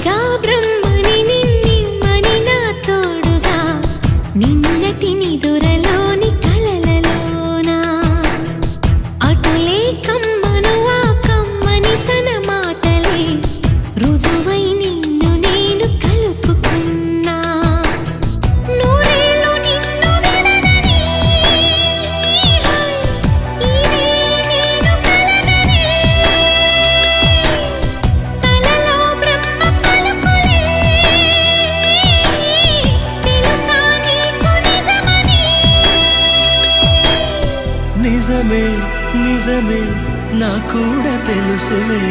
సాక్షిగా బ్రహ్మని నిన్నిమ్మని నా తోడుగా నిన్నటి నిదురలోని కలలలోనా అటులే కమ్మను ఆ కమ్మని తన మాటలే రుజువై నిన్ను నేను కలుపుకున్నా నూరేళ్ళు నిన్ను విడనని ఇదే నేను కలగనే తలలో బ్రహ్మ పలుకులే తెలుసా నీకు నిజమని నిజమే నిజమే నా కూడా తెలుసులే